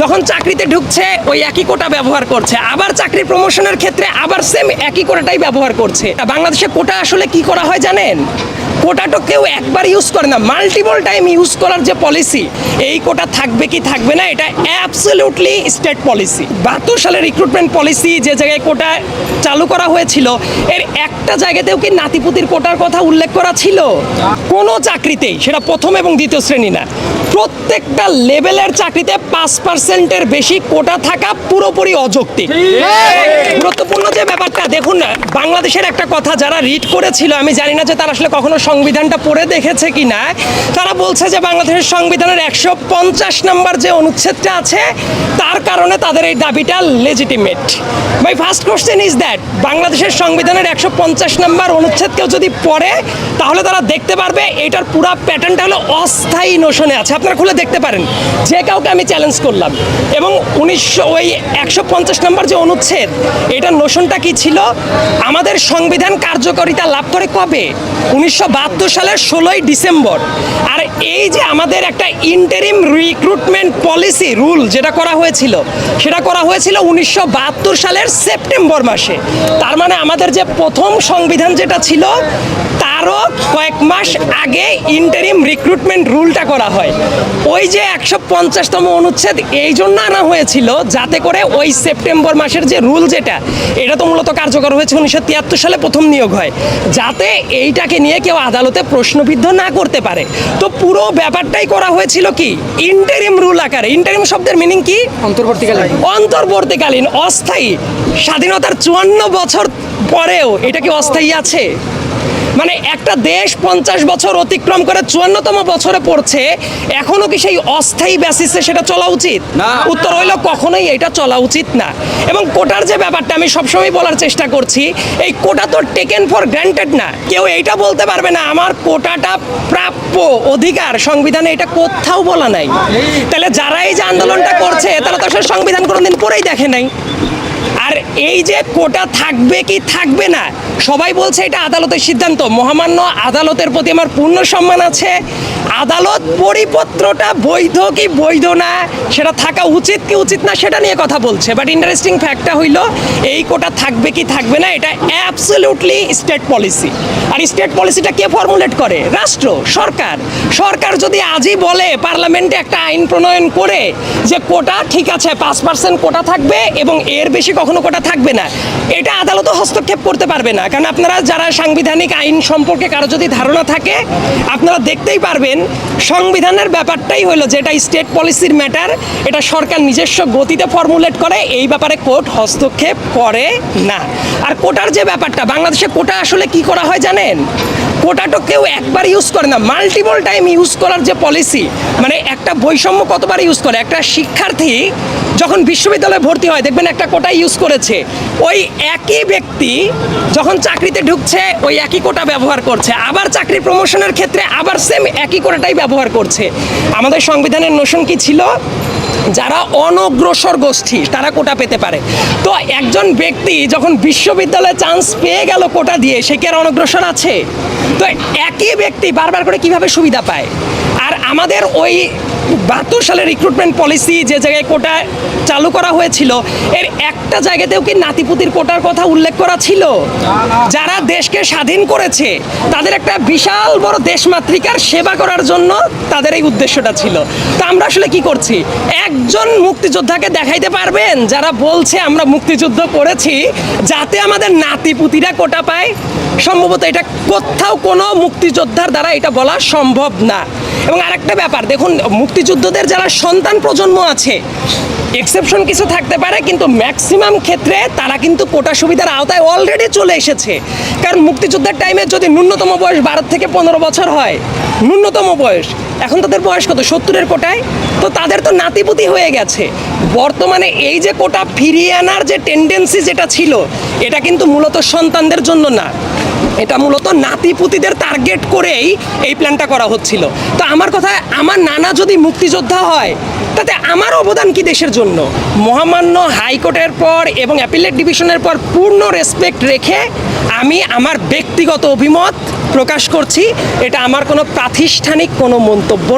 যখন চাকরিতে ঢুকছে ওই একই কোটা ব্যবহার করছে, আবার চাকরি প্রমোশনের ক্ষেত্রে আবার সেম একই কোটাটাই ব্যবহার করছে। বাংলাদেশে কোটা আসলে কি করা হয় জানেন? কোটাটা কেউ একবার ইউজ করে না, মাল্টিপল টাইম ইউজ করার যে পলিসি, এই কোটা থাকবে কি থাকবে না এটা অ্যাবসলিউটলি স্টেট পলিসি। 72 সালের রিক্রুটমেন্ট পলিসি যে জায়গায় কোটা চালু করা হয়েছিল, এর একটা জায়গাতেও কি নাতিপুতির কোটার কথা উল্লেখ করা ছিল? কোনো চাকরিতেই, সেটা প্রথম এবং দ্বিতীয় শ্রেণী না, প্রত্যেকটা লেভেলের চাকরিতে 5%-এর বেশি কোটা থাকা পুরোপুরি অযৌক্তিক। গুরুত্বপূর্ণ যে ব্যাপারটা দেখুন না, বাংলাদেশের একটা কথা যারা রিড করেছিল, আমি জানি না যে তারা আসলে কখনো সংবিধানটা পড়ে দেখেছে কিনা, তারা বলছে যে বাংলাদেশের সংবিধানের 150 নম্বর যে অনুচ্ছেদটা আছে তার কারণে তাদের এই দাবিটা legitimate. My first question is that বাংলাদেশের সংবিধানের 150 নম্বর অনুচ্ছেদ কেউ যদি পড়ে তাহলে তারা দেখতে পারবে এটার পুরো প্যাটার্নটা হলো অস্থায়ী নোশনে আছে। আপনারা খুলে দেখতে পারেন, যে কাউকে আমি চ্যালেঞ্জ করলাম। এবং 150 নম্বর যে অনুচ্ছেদ, এটার নোশনটা কি ছিল? আমাদের সংবিধান কার্যকারিতা লাভ করে কবে? 1972 সালের 16ই ডিসেম্বর। আর এই যে আমাদের একটা ইন্টারিম রিক্রুটমেন্ট পলিসি রুল যেটা করা হয়েছিল, সেটা করা হয়েছিল 1972 সালের সেপ্টেম্বর মাসে। তার মানে আমাদের যে প্রথম সংবিধান যেটা ছিল তারও কয়েক মাস আগে ইন্টারিম রিক্রুটমেন্ট রুলটা করা হয়। ওই যে 150তম অনুচ্ছেদ এই জন্য আনা হয়েছিল যাতে করে ওই সেপ্টেম্বর মাসের যে রুল যেটা, এটা তো মূলত কার্যকর হয়েছে 1973 সালে প্রথম নিয়োগ হয়, যাতে এইটাকে নিয়ে কেউ আদালতে প্রশ্নবিদ্ধ না করতে পারে। তো পুরো ব্যাপারটাই করা হয়েছিল কি ইন্টারিম রুল আকারে। ইন্টারিম শব্দের মিনিং কি? অন্তর্বর্তীকালীন, অস্থায়ী। স্বাধীনতার 54 বছর পরেও এটা কি অস্থায়ী আছে? মানে একটা দেশ 50 বছর অতিক্রম করে 54তম বছরে পড়ছে, এখনো কি সেই অস্থায়ী বেসিসে সেটা চলা উচিত? উত্তর হইল কখনোই এটা চলা উচিত না। এবং কোটার যে ব্যাপারটা আমি সবসময় বলার চেষ্টা করছি, এই কোটা তো টেকেন ফর গ্র্যান্টেড না। কেউ এইটা বলতে পারবে না আমার কোটাটা প্রাপ্য অধিকার, সংবিধানে এটা কোথাও বলা নাই। তাহলে যারা এই যে আন্দোলনটা করছে তারা তো আসলে সংবিধান কোনোদিন পড়েই দেখে নাই। আর এই যে কোটা থাকবে কি থাকবে না, সবাই বলছে এটা আদালতের সিদ্ধান্ত। মহামান্য আদালতের প্রতি আমার পূর্ণ সম্মান আছে। আদালত পরিপত্রটা বৈধ কি বৈধ না, সেটা থাকা উচিত কি উচিত না, সেটা নিয়ে কথা বলছে। বাট ইন্টারেস্টিং ফ্যাক্টটা হইল এই কোটা থাকবে কি থাকবে না এটা অ্যাবসলিউটলি স্টেট পলিসি। আর স্টেট পলিসিটা কে ফর্মুলেট করে? রাষ্ট্র, সরকার। সরকার যদি আজই বলে পার্লামেন্টে একটা আইন প্রণয়ন করে যে কোটা ঠিক আছে 5% কোটা থাকবে এবং এর বেশি কখনো কোটা থাকবে না, এটা আদালত হস্তক্ষেপ করতে পারবে না। কারণ আপনারা যারা সাংবিধানিক আইন সম্পর্কে কারো যদি ধারণা থাকে, আপনারা দেখতেই পারবেন সংবিধানের ব্যাপারটাই হলো যেটা স্টেট পলিসির ম্যাটার, এটা সরকার নিজস্ব গতিতে ফর্মুলেট করে, এই ব্যাপারে কোর্ট হস্তক্ষেপ করে না। আর কোটার যে ব্যাপারটা, বাংলাদেশে কোটা আসলে কি করা হয় জানেন? কোটাটা কেউ একবার ইউজ করে না, মাল্টিপল টাইম ইউজ করার যে পলিসি। মানে একটা বৈষম্য কতবার ইউজ করে? একটা শিক্ষার্থী যখন বিশ্ববিদ্যালয়ে ভর্তি হয় দেখবেন একটা কোটা ইউজ করেছে, ওই একই ব্যক্তি যখন চাকরিতে ঢুকছে ওই একই কোটা ব্যবহার করছে, আবার চাকরি প্রমোশনের ক্ষেত্রে আবার সেম একই কোটাটাই ব্যবহার করছে। আমাদের সংবিধানের নোশন কি ছিল? যারা অনগ্রসর গোষ্ঠী তারা কোটা পেতে পারে। তো একজন ব্যক্তি যখন বিশ্ববিদ্যালয়ে চান্স পেয়ে গেল কোটা দিয়ে, সে কি আর অনগ্রসর আছে? তো একই ব্যক্তি বারবার করে কিভাবে সুবিধা পায়? আর আমাদের ওই 72 সালের রিক্রুটমেন্ট পলিসি যে জায়গায় কোটা চালু করা হয়েছিল, এর একটা জায়গাতেও কি নাতিপুতির কোটার কথা উল্লেখ করা ছিল? যারা দেশকে স্বাধীন করেছে তাদের একটা বিশাল বড় দেশমাতৃকার সেবা করার জন্য তাদের এই উদ্দেশ্যটা ছিল। তো আমরা আসলে কি করছি? একজন মুক্তিযোদ্ধাকে দেখাইতে পারবেন যারা বলছে আমরা মুক্তিযুদ্ধ করেছি যাতে আমাদের নাতিপুতিরা কোটা পায়? সম্ভবত এটা কোথাও কোনো মুক্তিযোদ্ধার দ্বারা এটা বলা সম্ভব না। এবং আরেকটা ব্যাপার দেখুন, মুক্তিযুদ্ধদের যারা সন্তান প্রজন্ম আছে, এক্সেপশন কিছু থাকতে পারে, কিন্তু ম্যাক্সিমাম ক্ষেত্রে তারা কিন্তু কোটা সুবিধার আওতায় অলরেডি চলে এসেছে। কারণ মুক্তিযুদ্ধের টাইমে যদি ন্যূনতম বয়স 12 থেকে 15 বছর হয়, ন্যূনতম বয়স, এখন তাদের বয়স কত? 70-এর কোটায়, তো তাদের তো নাতিপুতি হয়ে গেছে। বর্তমানে এই যে কোটা ফিরিয়ে আনার যে টেন্ডেন্সি যেটা ছিল, এটা কিন্তু মূলত সন্তানদের জন্য না, এটা মূলত নাতিপুতিদের টার্গেট করেই এই প্ল্যানটা করা হচ্ছিল। তো আমার কথা, আমার নানা যদি মুক্তিযোদ্ধা হয় তাতে আমার অবদান কি দেশের জন্য? মহামান্য হাইকোর্টের পর এবং অ্যাপিলেট ডিভিশনের পর পূর্ণ রেসপেক্ট রেখে আমি আমার ব্যক্তিগত অভিমত প্রকাশ করছি। এটা আমার কোনো প্রাতিষ্ঠানিক কোনো মন্তব্য